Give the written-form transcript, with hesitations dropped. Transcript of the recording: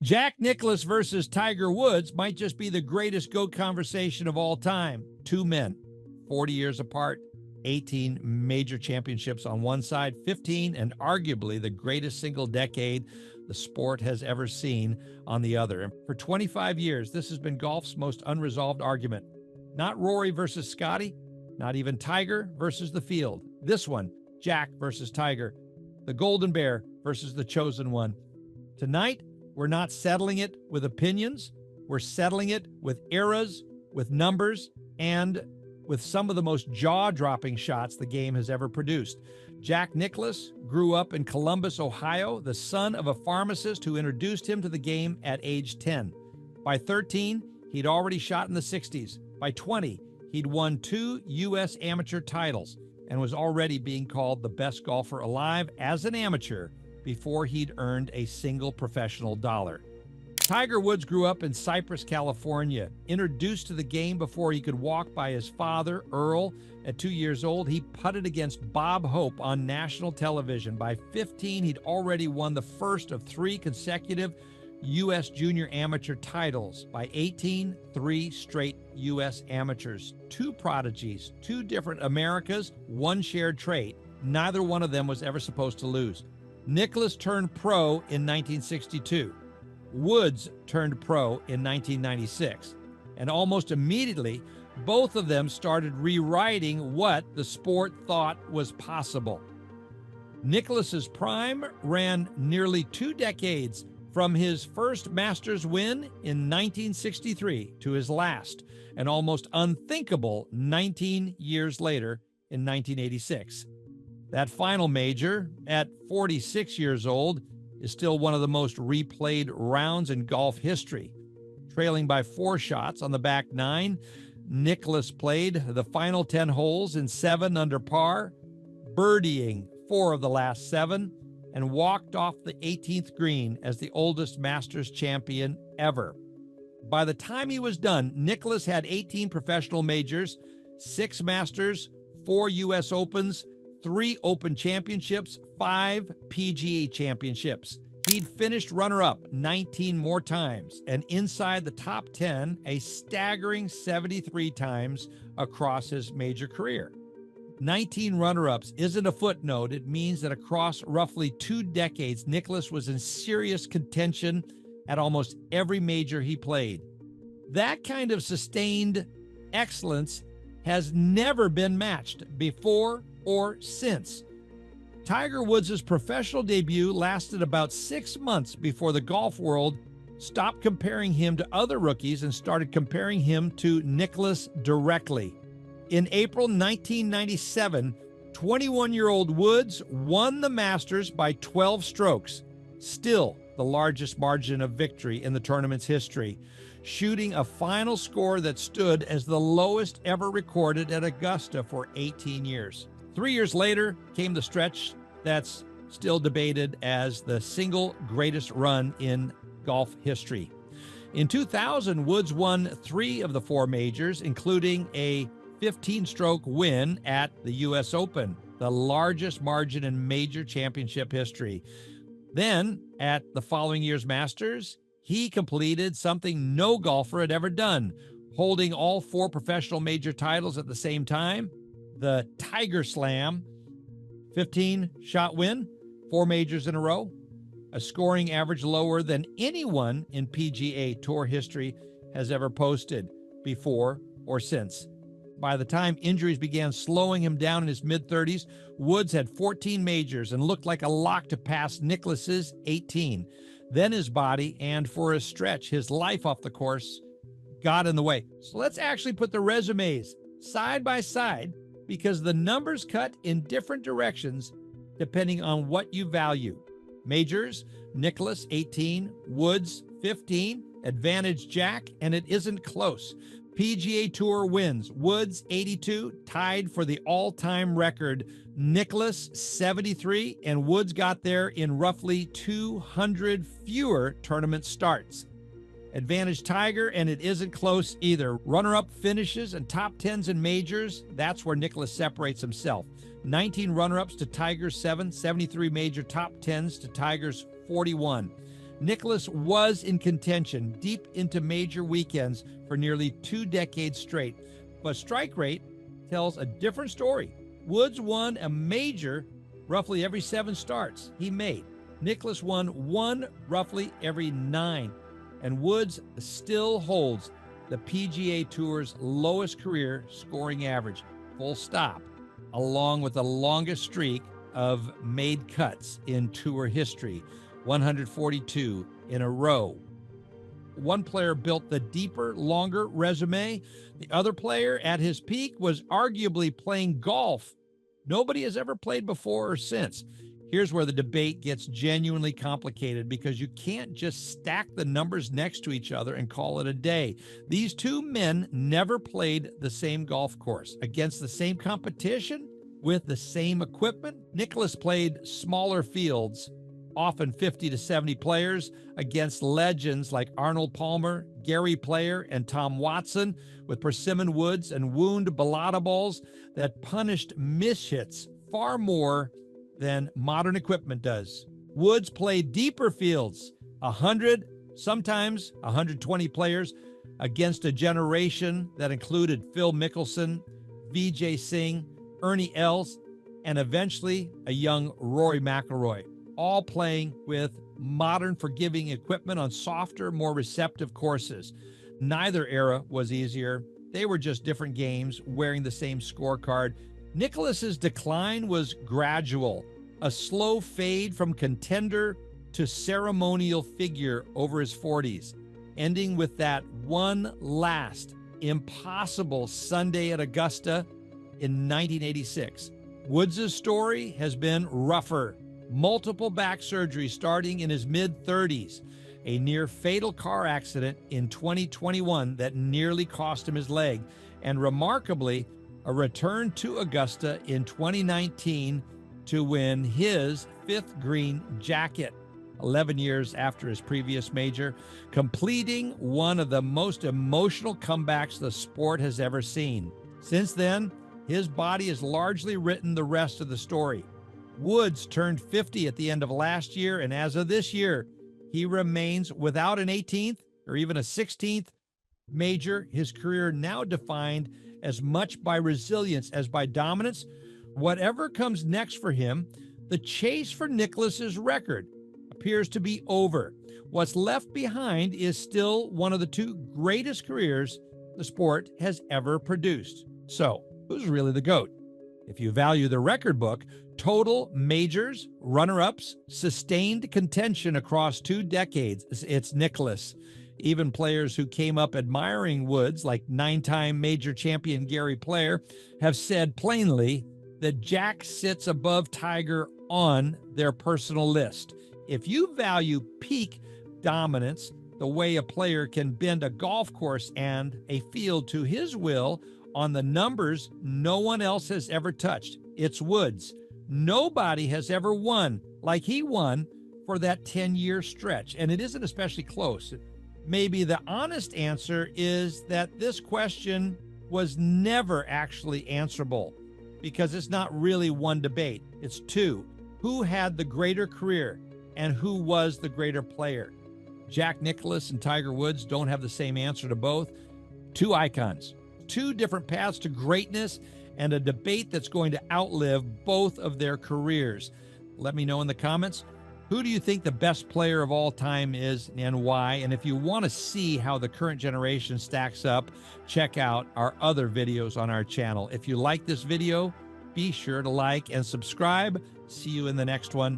Jack Nicklaus versus Tiger Woods might just be the greatest GOAT conversation of all time. Two men, 40 years apart, 18 major championships on one side, 15 and arguably the greatest single decade the sport has ever seen on the other. And for 25 years, this has been golf's most unresolved argument. Not Rory versus Scotty, not even Tiger versus the field. This one, Jack versus Tiger, the Golden Bear versus the Chosen One. Tonight, we're not settling it with opinions. We're settling it with eras, with numbers, and with some of the most jaw-dropping shots the game has ever produced. Jack Nicklaus grew up in Columbus, Ohio, the son of a pharmacist who introduced him to the game at age 10. By 13, he'd already shot in the 60s. By 20, he'd won 2 U.S. amateur titles and was already being called the best golfer alive as an amateur before he'd earned a single professional dollar. Tiger Woods grew up in Cypress, California. Introduced to the game before he could walk by his father, Earl. At 2 years old, he putted against Bob Hope on national television. By 15, he'd already won the first of 3 consecutive U.S. junior amateur titles. By 18, 3 straight U.S. amateurs. 2 prodigies, 2 different Americas, 1 shared trait. Neither one of them was ever supposed to lose. Nicklaus turned pro in 1962. Woods turned pro in 1996. And almost immediately, both of them started rewriting what the sport thought was possible. Nicklaus's prime ran nearly 2 decades, from his first Masters win in 1963 to his last, an almost unthinkable 19 years later in 1986. That final major, at 46 years old, is still one of the most replayed rounds in golf history. Trailing by 4 shots on the back 9, Nicklaus played the final 10 holes in 7 under par, birdieing 4 of the last 7, and walked off the 18th green as the oldest Masters champion ever. By the time he was done, Nicklaus had 18 professional majors, 6 Masters, 4 U.S. Opens, 3 Open Championships, 5 PGA Championships. He'd finished runner-up 19 more times and inside the top 10 a staggering 73 times across his major career. 19 runner-ups isn't a footnote. It means that across roughly 2 decades, Nicklaus was in serious contention at almost every major he played. That kind of sustained excellence has never been matched before or since. Tiger Woods' professional debut lasted about 6 months before the golf world stopped comparing him to other rookies and started comparing him to Nicklaus directly. In April 1997, 21-year-old Woods won the Masters by 12 strokes, still the largest margin of victory in the tournament's history, shooting a final score that stood as the lowest ever recorded at Augusta for 18 years. 3 years later came the stretch that's still debated as the single greatest run in golf history. In 2000, Woods won 3 of the 4 majors, including a 15-stroke win at the U.S. Open, the largest margin in major championship history. Then, at the following year's Masters, he completed something no golfer had ever done, holding all 4 professional major titles at the same time, the Tiger Slam, 15-shot win, 4 majors in a row, a scoring average lower than anyone in PGA Tour history has ever posted before or since. By the time injuries began slowing him down in his mid-30s, Woods had 14 majors and looked like a lock to pass Nicklaus's 18. Then his body, and for a stretch, his life off the course, got in the way. So let's actually put the resumes side by side, because the numbers cut in different directions depending on what you value. Majors, Nicklaus 18, Woods 15, advantage Jack, and it isn't close. PGA Tour wins, Woods 82, tied for the all-time record. Nicklaus 73, and Woods got there in roughly 200 fewer tournament starts. Advantage Tiger, and it isn't close either. Runner-up finishes and top 10s in majors, that's where Nicklaus separates himself. 19 runner-ups to Tiger's 7, 73 major top 10s to Tiger's 41. Nicklaus was in contention deep into major weekends for nearly 2 decades straight, but strike rate tells a different story. Woods won a major roughly every 7 starts he made. Nicklaus won 1 roughly every 9, and Woods still holds the PGA Tour's lowest career scoring average, full stop, along with the longest streak of made cuts in tour history, 142 in a row. One player built the deeper, longer resume. The other player at his peak was arguably playing golf. Nobody has ever played before or since. Here's where the debate gets genuinely complicated, because you can't just stack the numbers next to each other and call it a day. These two men never played the same golf course, against the same competition, with the same equipment. Nicklaus played smaller fields, often 50 to 70 players, against legends like Arnold Palmer, Gary Player, and Tom Watson, with persimmon woods and wound balata balls that punished mishits far more than modern equipment does. Woods played deeper fields, 100, sometimes 120 players, against a generation that included Phil Mickelson, Vijay Singh, Ernie Els, and eventually a young Rory McIlroy, all playing with modern, forgiving equipment on softer, more receptive courses. Neither era was easier. They were just different games, wearing the same scorecard. Nicklaus's decline was gradual, a slow fade from contender to ceremonial figure over his 40s, ending with that one last impossible Sunday at Augusta in 1986. Woods' story has been rougher. Multiple back surgeries starting in his mid-30s, a near-fatal car accident in 2021 that nearly cost him his leg, and remarkably, a return to Augusta in 2019 to win his 5th green jacket, 11 years after his previous major, completing one of the most emotional comebacks the sport has ever seen. Since then, his body has largely written the rest of the story. Woods turned 50 at the end of last year, and as of this year, he remains without an 18th or even a 16th major, his career now defined as much by resilience as by dominance. Whatever comes next for him, the chase for Nicklaus's record appears to be over. What's left behind is still one of the 2 greatest careers the sport has ever produced. So, who's really the GOAT? If you value the record book, total majors, runner-ups, sustained contention across 2 decades, it's Nicklaus. Even players who came up admiring Woods, like 9-time major champion Gary Player, have said plainly that Jack sits above Tiger on their personal list. If you value peak dominance, the way a player can bend a golf course and a field to his will on the numbers no one else has ever touched, it's Woods. Nobody has ever won like he won for that 10-year stretch, and it isn't especially close. Maybe the honest answer is that this question was never actually answerable, because it's not really one debate. It's 2. Who had the greater career and who was the greater player? Jack Nicklaus and Tiger Woods don't have the same answer to both. 2 icons, 2 different paths to greatness, and a debate that's going to outlive both of their careers. Let me know in the comments, who do you think the best player of all time is and why? And if you want to see how the current generation stacks up, check out our other videos on our channel. If you like this video, be sure to like and subscribe. See you in the next one.